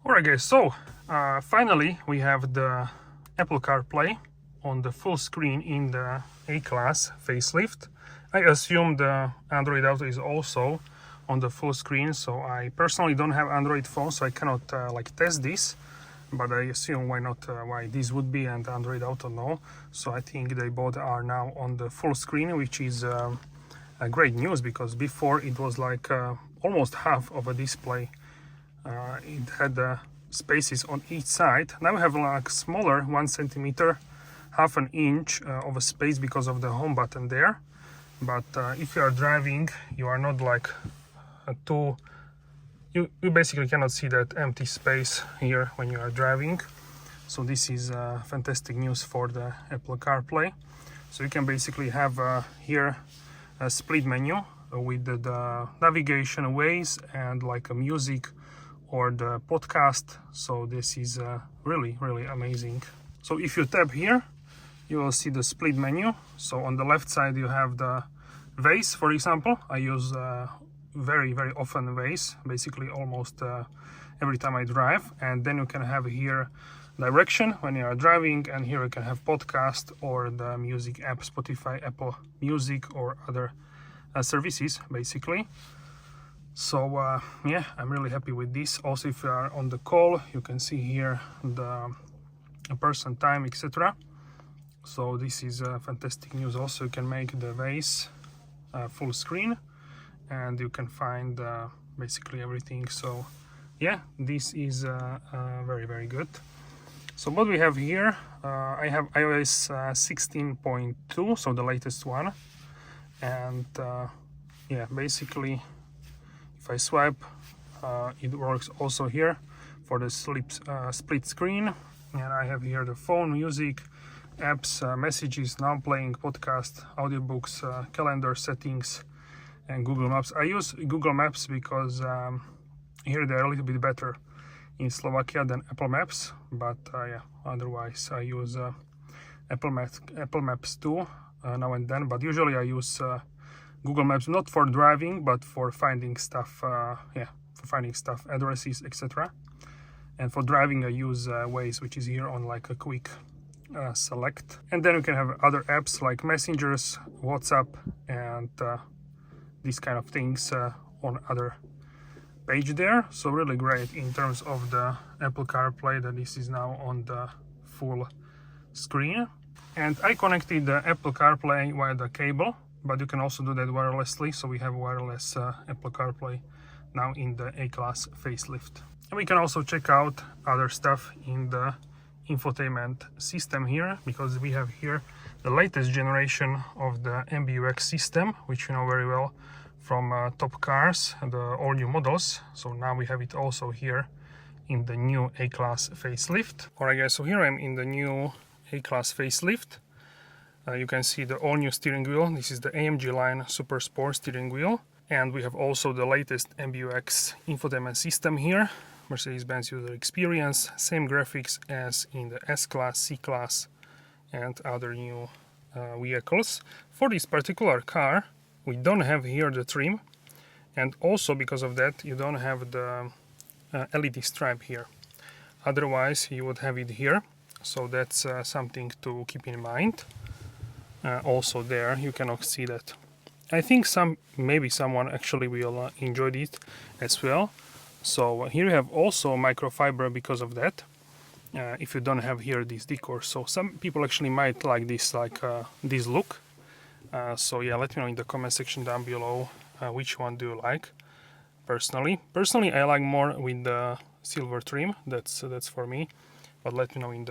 Alright guys, so finally we have the Apple CarPlay on the full screen in the A-Class facelift. I assume the Android Auto is also on the full screen, so I personally don't have Android phone, so I cannot like test this, but I assume why not, why this would be and Android Auto no. So I think they both are now on the full screen, which is great news, because before it was like almost half of a display. It had spaces on each side. Now we have like smaller 1 centimeter, half an inch of a space because of the home button there. But if you are driving, you are not like you basically cannot see that empty space here when you are driving. So this is fantastic news for the Apple CarPlay. So you can basically have here a split menu with the navigation, ways, and like a music or the podcast. So this is really amazing. So if you tap here, you will see the split menu. So on the left side you have the Waze, for example. I use very often Waze, basically almost every time I drive. And then you can have here direction when you are driving, and here you can have podcast or the music app, Spotify, Apple Music, or other services basically. So yeah, I'm really happy with this. Also, if you are on the call, you can see here the person, time, etc. So this is fantastic news. Also, you can make the Waze full screen, and you can find basically everything. So yeah, this is very good. So what we have here, I have iOS 16.2, so the latest one, and yeah, basically if I swipe, it works also here for the split screen. And I have here the phone, music, apps, messages, now playing, podcast, audiobooks, calendar settings, and Google Maps. I use Google Maps because here they are a little bit better in Slovakia than Apple Maps, but yeah, otherwise I use Apple Maps too now and then, but usually I use Google Maps not for driving, but for finding stuff, addresses, etc. And for driving I use Waze, which is here on like a quick select. And then you can have other apps like messengers, WhatsApp, and these kind of things on other page there. So really great in terms of the Apple CarPlay that this is now on the full screen. And I connected the Apple CarPlay via the cable, but you can also do that wirelessly. So we have wireless Apple CarPlay now in the A-Class facelift. And we can also check out other stuff in the infotainment system here, because we have here the latest generation of the MBUX system, which you know very well from top cars, the all new models. So now we have it also here in the new A-Class facelift. Alright guys, so here I'm in the new A-Class facelift. You can see the all new steering wheel. This is the AMG line Super Sport steering wheel. And we have also the latest MBUX infotainment system here. Mercedes-Benz user experience, same graphics as in the S-Class, C-Class, and other new vehicles. For this particular car, we don't have here the trim, and also because of that you don't have the LED stripe here. Otherwise you would have it here, so that's something to keep in mind. Also there you cannot see that. I think maybe someone actually will enjoy it as well. So here you have also microfiber because of that, if you don't have here this decor. So some people actually might like this, this look. So yeah, let me know in the comment section down below which one do you like. Personally I like more with the silver trim. That's for me, but let me know in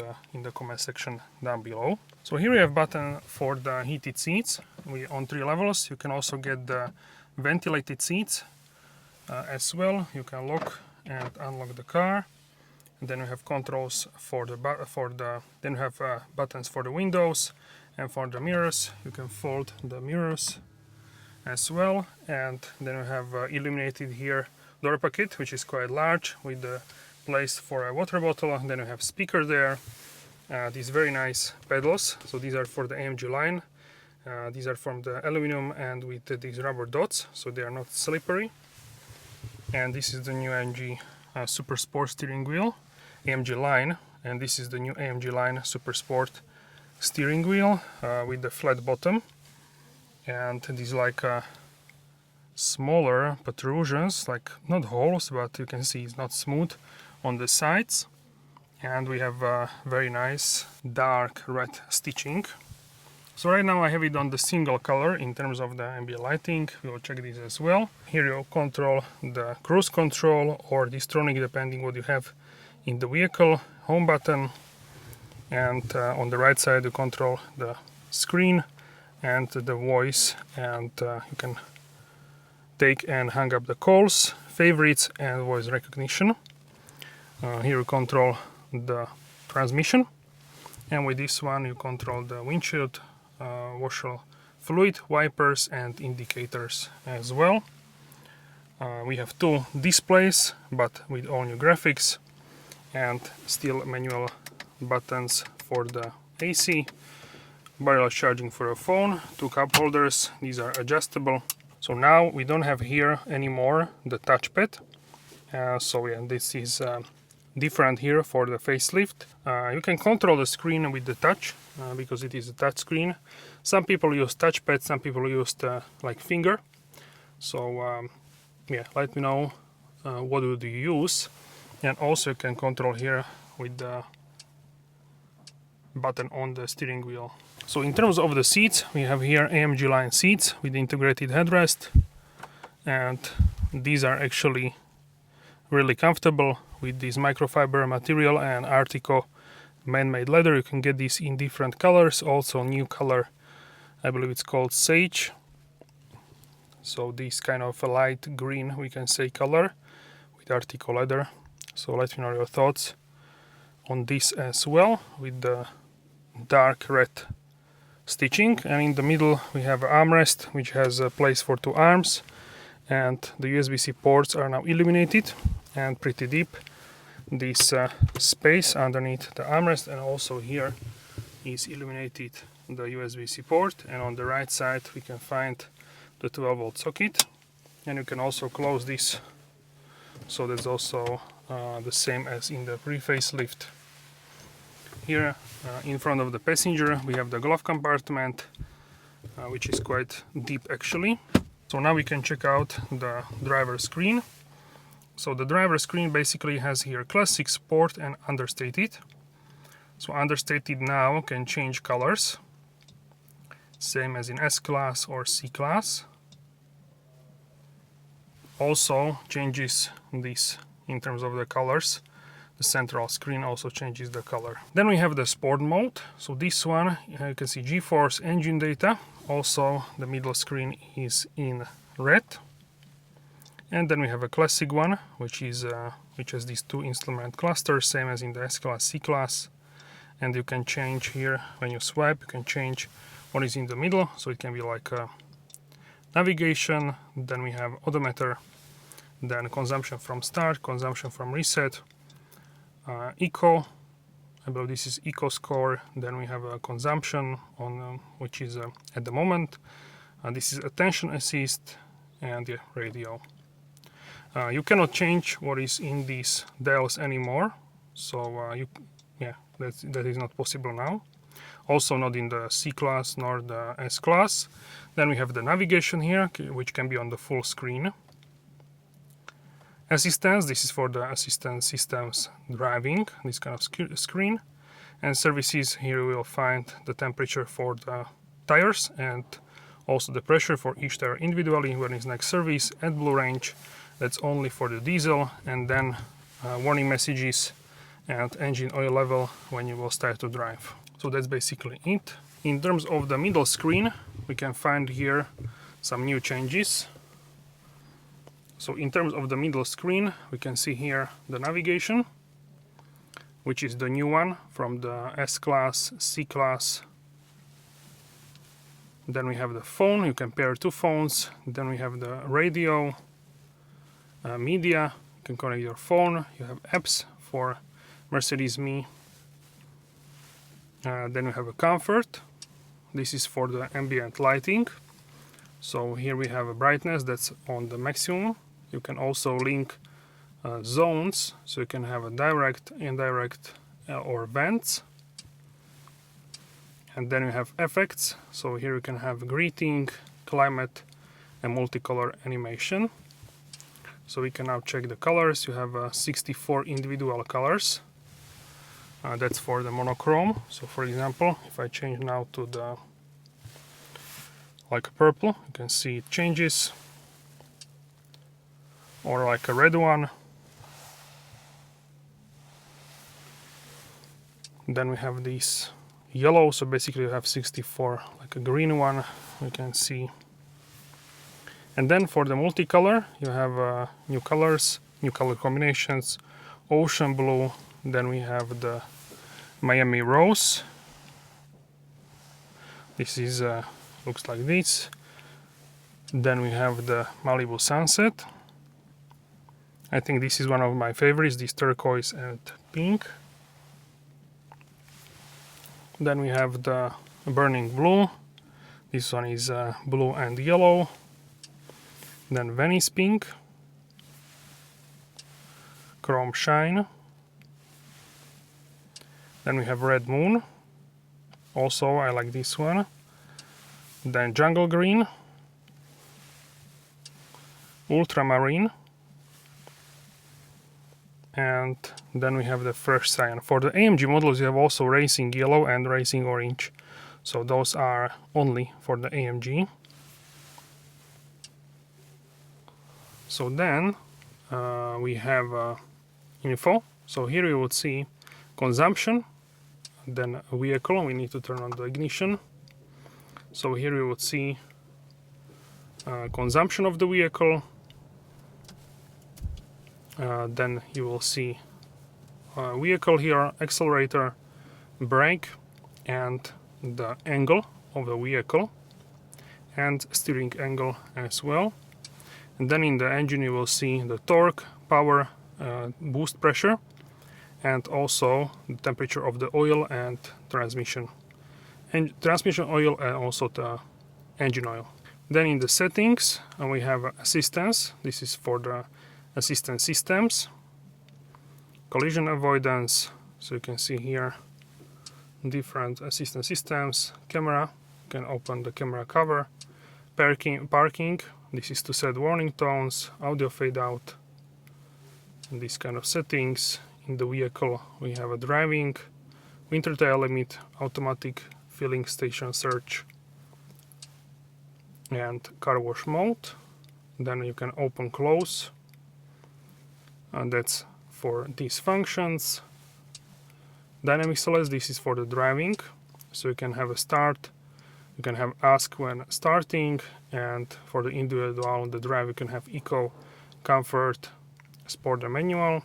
the comment section down below. So here we have button for the heated seats. We on 3 levels. You can also get the ventilated seats as well. You can lock and unlock the car. And then we have controls for then we have buttons for the windows and for the mirrors. You can fold the mirrors as well. And then we have illuminated here door pocket, which is quite large, with the place for a water bottle. And then we have speaker there. These very nice pedals. So these are for the AMG line. These are from the aluminum and with these rubber dots, so they are not slippery. And this is the new AMG Super Sport steering wheel, AMG line, and this is the new AMG line Super Sport steering wheel with the flat bottom, and these like smaller protrusions, like not holes, but you can see it's not smooth on the sides. And we have very nice dark red stitching. So right now I have it on the single color in terms of the ambient lighting. We will check this as well. Here you control the cruise control or Distronic, depending what you have in the vehicle, home button, and on the right side you control the screen and the voice, and you can take and hang up the calls, favorites, and voice recognition. Here you control the transmission, and with this one you control the windshield, washer fluid, wipers, and indicators as well. We have two displays, but with all new graphics, and still manual buttons for the AC, wireless charging for a phone, two cup holders, these are adjustable. So now we don't have here anymore the touchpad, so yeah, this is different here for the facelift. You can control the screen with the touch, because it is a touch screen. Some people use touchpad, some people use like finger. So yeah, let me know what do you use. And also you can control here with the button on the steering wheel. So in terms of the seats, we have here AMG line seats with integrated headrest, and these are actually really comfortable with this microfiber material and Artico man-made leather. You can get these in different colors, also new color, I believe it's called Sage. So this kind of a light green, we can say, color with Artico leather. So let me know your thoughts on this as well, with the dark red stitching. And in the middle we have an armrest which has a place for two arms, and the USB-C ports are now illuminated and pretty deep. This space underneath the armrest, and also here is illuminated the USB-C port, and on the right side we can find the 12-volt socket, and you can also close this, so that's also the same as in the pre-facelift. Here in front of the passenger we have the glove compartment, which is quite deep actually. So now we can check out the driver screen. So the driver screen basically has here classic, sport, and understated. So understated now can change colors, same as in S-Class or C-Class. Also changes this in terms of the colors. The central screen also changes the color. Then we have the sport mode. So this one, you can see G-force engine data. Also the middle screen is in red. And then we have a classic one, which has these two instrument clusters, same as in the S-Class, C-Class. And you can change here, when you swipe, you can change what is in the middle. So it can be like navigation, then we have odometer, then consumption from start, consumption from reset, eco, I believe this is eco score, then we have a consumption on which is at the moment, this is attention assist, and the radio. You cannot change what is in these dials anymore, so that is not possible now. Also not in the C-Class nor the S-Class. Then we have the navigation here, which can be on the full screen. Assistance, this is for the assistance systems driving, this kind of screen. And services, here we will find the temperature for the tires and also the pressure for each tire individually, when is next service. AdBlue range, that's only for the diesel, and then warning messages and engine oil level when you will start to drive. So that's basically it. In terms of the middle screen, we can find here some new changes. So in terms of the middle screen, we can see here the navigation, which is the new one from the S-Class, C-Class. Then we have the phone, you can pair two phones. Then we have the radio, media, you can connect your phone. You have apps for Mercedes-Me. Then we have a comfort. This is for the ambient lighting. So here we have a brightness that's on the maximum. You can also link zones, so you can have a direct, indirect, or vents. And then you have effects, so here you can have greeting, climate, and multicolor animation. So we can now check the colors. You have 64 individual colors. That's for the monochrome. So for example, if I change now to the like purple, you can see it changes, or like a red one. Then we have these yellow, so basically you have 64, like a green one, we can see. And then for the multicolor, you have new colors, new color combinations, ocean blue, then we have the Miami rose. This is looks like this. Then we have the Malibu sunset. I think this is one of my favorites, this turquoise and pink. Then we have the burning blue. This one is blue and yellow. Then Venice pink, chrome shine. Then we have red moon. Also, I like this one. Then jungle green, ultramarine, and then we have the fresh cyan. For the AMG models, you have also racing yellow and racing orange. So those are only for the AMG. So then we have info. So here you would see consumption, then a vehicle. We need to turn on the ignition. So here you would see consumption of the vehicle. Then you will see vehicle here, accelerator, brake, and the angle of the vehicle, and steering angle as well. And then in the engine you will see the torque, power, boost pressure, and also the temperature of the oil and transmission. And transmission oil and also the engine oil. Then in the settings we have assistance. This is for the assistance systems. Collision avoidance. So you can see here different assistance systems. Camera. You can open the camera cover. Parking. This is to set warning tones, audio fade out, and these kind of settings. In the vehicle we have a driving, winter tire limit, automatic filling station search, and car wash mode. Then you can open close, and that's for these functions. Dynamic select, this is for the driving, so you can have a start, you can have ask when starting, and for the individual, the drive, you can have eco, comfort, sport and manual.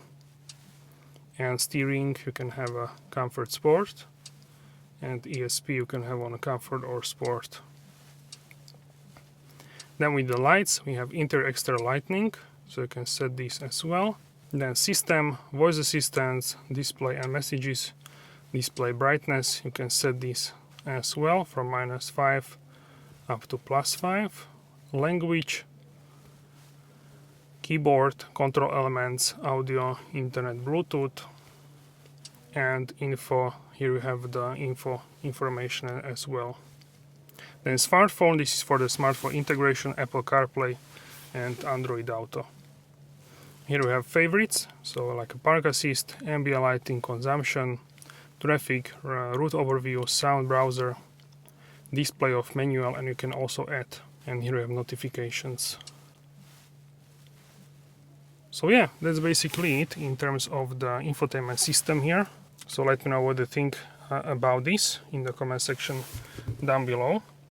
And steering, you can have a comfort sport, and ESP you can have on a comfort or sport. Then with the lights, we have inter-extra lighting, so you can set these as well. Then system, voice assistance, display and messages, display brightness, you can set these as well from -5 up to +5. Language, keyboard, control elements, audio, internet, Bluetooth, and info. Here we have the information as well. Then smartphone, this is for the smartphone integration, Apple CarPlay and Android Auto. Here we have favorites, so like a park assist, ambient lighting, consumption, traffic, route overview, sound browser, display of manual, and you can also add. And here we have notifications. So yeah, that's basically it in terms of the infotainment system here. So let me know what you think about this in the comment section down below.